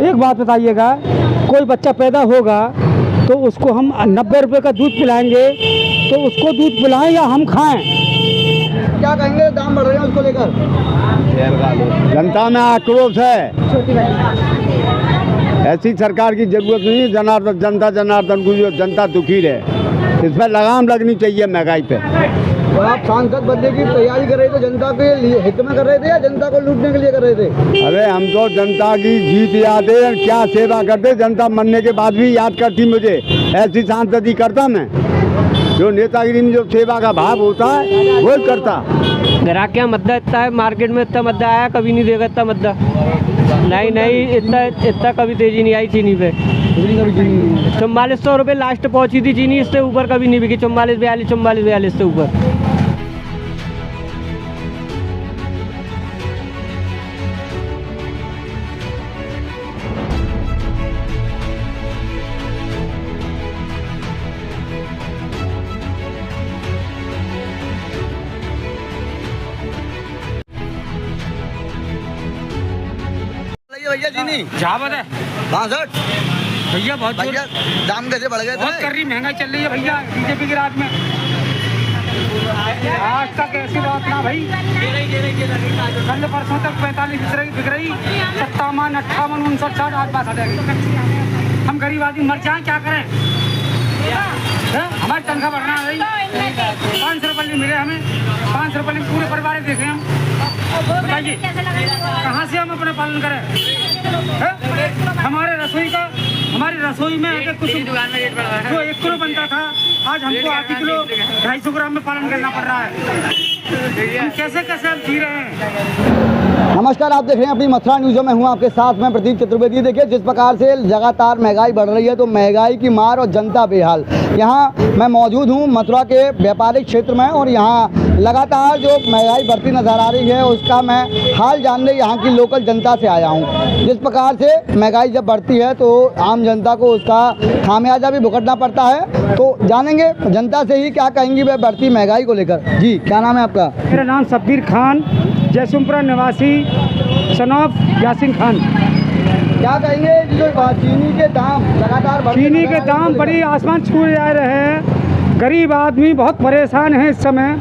एक बात बताइएगा, कोई बच्चा पैदा होगा तो उसको हम 90 रुपये का दूध पिलाएंगे, तो उसको दूध पिलाएं या हम खाएं? क्या कहेंगे, दाम बढ़ रहे हैं उसको लेकर? जनता में आक्रोश है। ऐसी सरकार की जरूरत नहीं है। जनार्दन को जो जनता दुखी रहे, इस पर लगाम लगनी चाहिए महंगाई पे। तो आप सांसद बनने की तैयारी कर रहे थे, जनता के लिए हित में कर रहे थे या जनता को लूटने के लिए कर रहे थे? अरे हम तो जनता की जीत याद है, क्या सेवा करते, जनता मरने के बाद भी याद करती मुझे। ऐसी सांसदी करता मैं, जो नेतागिरी में जो सेवा का भाव होता है वो करता। ग्राहक क्या मद्दा इतना है, मार्केट में इतना मद्दा आया, कभी नहीं देगा इतना मद्दा। नहीं इतना कभी तेजी नहीं आई चीनी पे। 4400 रुपये लास्ट पहुंची थी चीनी, इससे ऊपर कभी नहीं बिकी। 44 से ऊपर। भैया चीनी जावत है 62 भैया, बहुत भैया, दाम कैसे बढ़ गए? बहुत कर रही, महंगाई चल रही है भैया बीजेपी के राज में। आज तक ऐसी बात ना भाई, कल परसों तक 45 बिक रही, 57, 58, 59, 60, आज बात हटेगी। हम गरीब आदमी मर जाएं, क्या करें? हमारी तनख्वाह बढ़ना है भाई, 500 रुपये मिले हमें, 500 रुपये में पूरे परिवार देखे हम। बताइए कहाँ से हम अपने पालन करें? हमारी रसोई में अगर कुछ जो 1 किलो बनता था, आज हमको आधी किलो 250 ग्राम में पालन करना पड़ रहा है। हम कैसे हम जी रहे हैं। नमस्कार, आप देख रहे हैं अपनी मथुरा न्यूज़ में हूं आपके साथ में प्रदीप चतुर्वेदी। देखिए जिस प्रकार से लगातार महंगाई बढ़ रही है, तो महंगाई की मार और जनता बेहाल। यहाँ मैं मौजूद हूं मथुरा के व्यापारिक क्षेत्र में, और यहाँ लगातार जो महंगाई बढ़ती नज़र आ रही है उसका मैं हाल जानने यहाँ की लोकल जनता से आया हूँ। जिस प्रकार से महंगाई जब बढ़ती है तो आम जनता को उसका खामियाजा भी भुगतना पड़ता है। तो जानेंगे जनता से ही क्या कहेंगी वह बढ़ती महंगाई को लेकर। जी, क्या नाम है आपका? मेरा नाम शब्बीर खान, जयसिंहपुरा निवासी, सन ऑफ यासीन खान। क्या कहेंगे, जो चीनी के दाम लगातार चीनी के दाम बड़ी आसमान छू जा रहे हैं। गरीब आदमी बहुत परेशान है इस समय।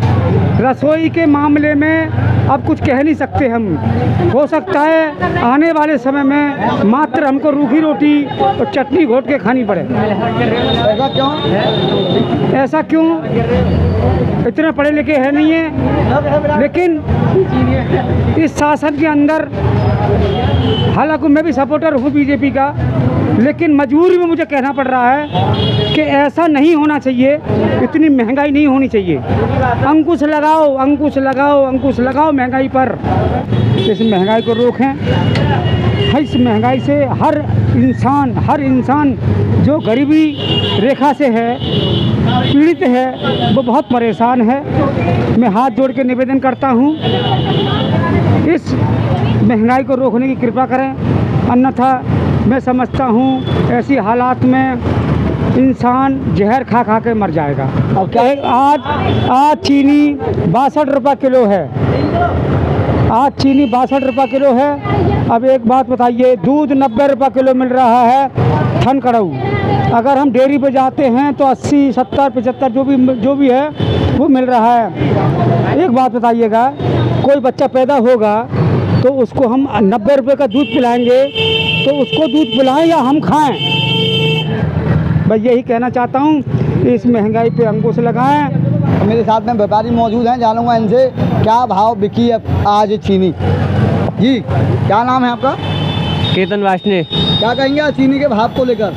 रसोई के मामले में अब कुछ कह नहीं सकते हम। हो सकता है आने वाले समय में मात्र हमको रूखी रोटी और चटनी घोट के खानी पड़े। ऐसा क्यों? ऐसा क्यों? इतने पढ़े लिखे है नहीं है, लेकिन इस शासन के अंदर, हालांकि मैं भी सपोर्टर हूँ बीजेपी का, लेकिन मजबूरी में मुझे कहना पड़ रहा है कि ऐसा नहीं होना चाहिए। इतनी महंगाई नहीं होनी चाहिए। अंकुश लगाओ, अंकुश लगाओ, अंकुश लगाओ महंगाई पर। इस महंगाई को रोकें। इस महंगाई से हर इंसान जो गरीबी रेखा से है, पीड़ित है, वो बहुत परेशान है। मैं हाथ जोड़ के निवेदन करता हूँ, इस महंगाई को रोकने की कृपा करें। अन्यथा मैं समझता हूँ ऐसी हालात में इंसान जहर खा खा के मर जाएगा। अब क्या है, आज चीनी 62 रुपये किलो है। आज चीनी 62 रुपये किलो है। अब एक बात बताइए, दूध 90 रुपये किलो मिल रहा है थन कड़ऊ। अगर हम डेयरी पे जाते हैं तो 80, 70, 75 जो भी है वो मिल रहा है। एक बात बताइएगा, कोई बच्चा पैदा होगा तो उसको हम 90 रुपये का दूध पिलाएंगे, तो उसको दूध पिलाएं या हम खाएं? बस यही कहना चाहता हूँ, इस महंगाई पे अंकुश लगाएं। मेरे साथ में व्यापारी मौजूद हैं, जानूंगा इनसे क्या भाव बिकी है आज चीनी। जी, क्या नाम है आपका? केतन वासने। क्या कहेंगे आज चीनी के भाव को लेकर?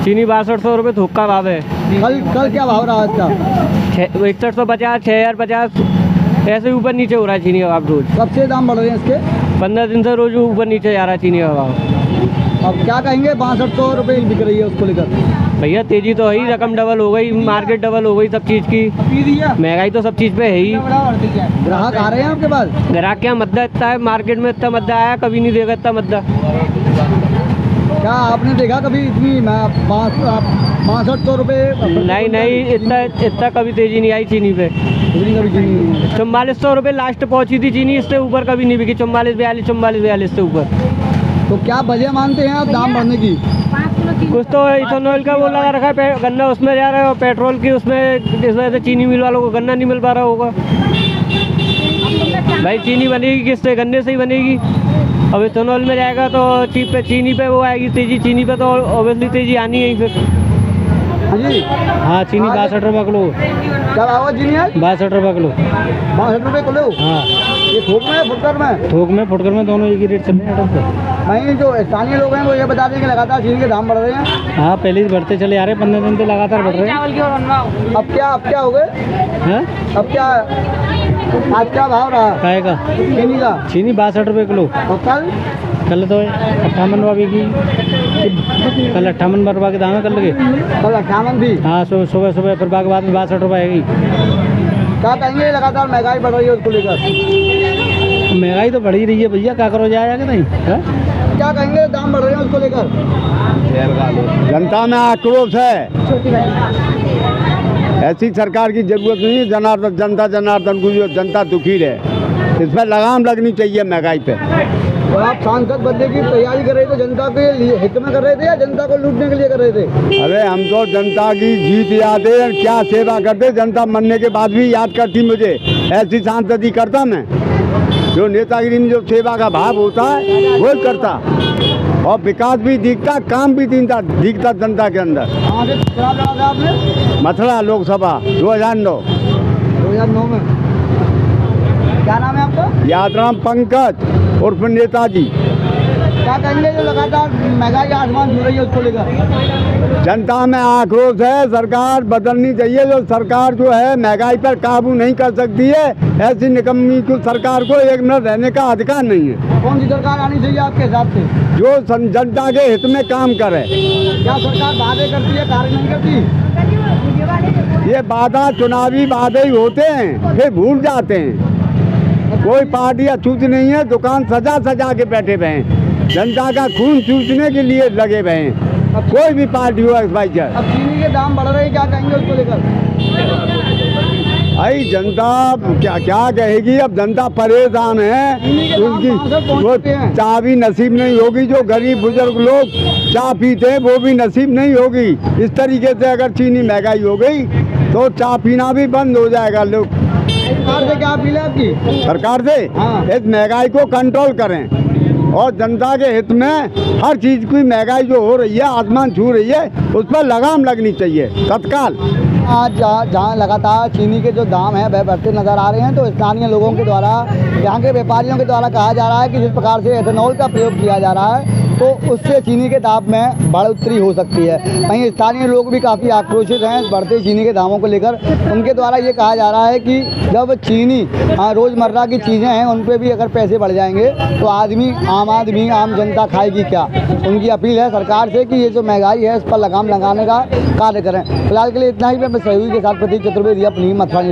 चीनी 6200 रुपये थोक का भाव है। कल क्या भाव रहा आज का? 6150, 6050, ऐसे ऊपर नीचे हो रहा है चीनी का भाव रोज। कब से दाम बढ़ रहे हैं इसके? 15 दिन से रोज ऊपर नीचे जा रहा है चीनी का भाव। अब क्या कहेंगे, 6200 रुपये बिक रही है उसको लेकर? भैया तेजी तो है ही, रकम डबल हो गई, मार्केट डबल हो गई सब चीज़ की। महंगाई तो सब चीज़ पे है ही। ग्राहक आ रहे हैं आपके पास? ग्राहक क्या मद्दा इतना है, मार्केट में इतना मद्दा आया, कभी नहीं देगा इतना मद्दा। क्या आपने देखा कभी इतनी 6500 रुपये? नहीं इतना कभी तेजी नहीं आई चीनी पे। 4400 रुपये लास्ट पहुंची थी चीनी, इससे ऊपर कभी नहीं बिकी। 44 42 से ऊपर। तो क्या वजह मानते हैं आप दाम बढ़ने की? कुछ तो इथेनॉल का वो लगा रखा है गन्ना उसमें जा रहा है, और पेट्रोल की उसमें इस वजह से चीनी मिल वालों को गन्ना नहीं मिल पा रहा होगा। भाई चीनी बनेगी किससे? गन्ने से ही बनेगी। अब इथेनॉल में जाएगा तो चीनी पे वो आएगी तेजी, चीनी पे तो ऑब्वियसली तेजी आनी है ही फिर। हाँ जी, हाँ चीनी 62 रुपये किलो। क्या भाव है चीनी आज? 62 रुपये किलो। 62 रुपये किलो? हाँ ये थोक में फुटकर में? थोक में फुटकर में दोनों एक ही रेट चल रहे हैं। वहीं जो स्थानीय लोग हैं वो ये बता दें कि लगातार चीनी के दाम बढ़ रहे हैं। हाँ पहले ही बढ़ते चले आ रहे हैं, 15 दिन से लगातार बढ़ रहे हैं। अब क्या हो गए? हैं? अब क्या आज क्या भाव रहा काय का? चीनी का? चीनी 62 रुपये किलो। और कल तो 58 रुपये की, कल 58 रुपये के दाम है कल के। कल 58 थी। हाँ सुबह फिर बाद में 62 रुपये आएगी। क्या कहेंगे लगातार महंगाई बढ़ रही है उसको लेकर? महंगाई तो बढ़ ही रही है भैया, क्या करो जाएगा कि नहीं? क्या कहेंगे दाम बढ़ रहे हैं उसको लेकर? जनता में आक्रोश है, ऐसी सरकार की जरूरत नहीं है। जनार्दन को जो जनता दुखी रहे, इस पर लगाम लगनी चाहिए महंगाई पे। तो आप सांसद बनने की तैयारी कर रहे थे, जनता के लिए हित में कर रहे थे या जनता को लूटने के लिए कर रहे थे? अरे हम तो जनता की जीत याद है, क्या सेवा करते, जनता मरने के बाद भी याद करती मुझे, ऐसी सांसदी करता मैं। जो नेतागिरी में जो सेवा का भाव होता है वो करता, और विकास भी दिखता, काम भी दिखता जनता के अंदर। कहाँ से चुनाव लड़ा था आपने? मथुरा लोकसभा 2009। 2009 में। क्या नाम है आपका? यादराम पंकज उर्फ नेताजी। क्या कहेंगे जो लगातार महंगाई आसमान छू रही है उसको लेकर? जनता में आक्रोश है, सरकार बदलनी चाहिए। जो सरकार जो है महंगाई पर काबू नहीं कर सकती है, ऐसी निकम्मी को सरकार को एक मिनट रहने का अधिकार नहीं है। कौन सी सरकार आनी चाहिए आपके हिसाब से? जो जनता के हित में काम करे। क्या सरकार वादे करती है, कार्य नहीं करती? ये वादा चुनावी वादे ही होते हैं, फिर भूल जाते हैं। कोई पार्टी अछूत नहीं है, दुकान सजा के बैठे हुए हैं, जनता का खून चूसने के लिए लगे हुए हैं। कोई भी पार्टी हो भाई जाए। अब चीनी के दाम बढ़ रहे हैं, क्या कहेंगे उसको लेकर? भाई जनता क्या कहेगी? अब जनता परेशान है, उनकी वो चाय भी नसीब नहीं होगी। जो गरीब बुजुर्ग लोग चाय पीते हैं वो भी नसीब नहीं होगी। इस तरीके से अगर चीनी महंगाई हो गई तो चाय पीना भी बंद हो जाएगा। लोग सरकार से क्या अपील है आपकी? सरकार से हाँ। इस महंगाई को कंट्रोल करें, और जनता के हित में हर चीज़ की महंगाई जो हो रही है, आसमान छू रही है, उस पर लगाम लगनी चाहिए तत्काल। आज जहाँ लगातार चीनी के जो दाम हैं वह बढ़ते नजर आ रहे हैं, तो स्थानीय लोगों के द्वारा, यहाँ के व्यापारियों के द्वारा कहा जा रहा है कि जिस प्रकार से एथेनॉल का प्रयोग किया जा रहा है तो उससे चीनी के दाम में बढ़ोतरी हो सकती है। वहीं स्थानीय लोग भी काफ़ी आक्रोशित हैं बढ़ते चीनी के दामों को लेकर। उनके द्वारा ये कहा जा रहा है कि जब चीनी रोज़मर्रा की चीज़ें हैं उन पर भी अगर पैसे बढ़ जाएंगे तो आम जनता खाएगी क्या। उनकी अपील है सरकार से कि ये जो महंगाई है इस पर लगाम लगाने का कार्य करें। फिलहाल के लिए इतना ही। मैं सहयोगी के साथ प्रतीक चतुर्वेदी, अपनी मथुरा।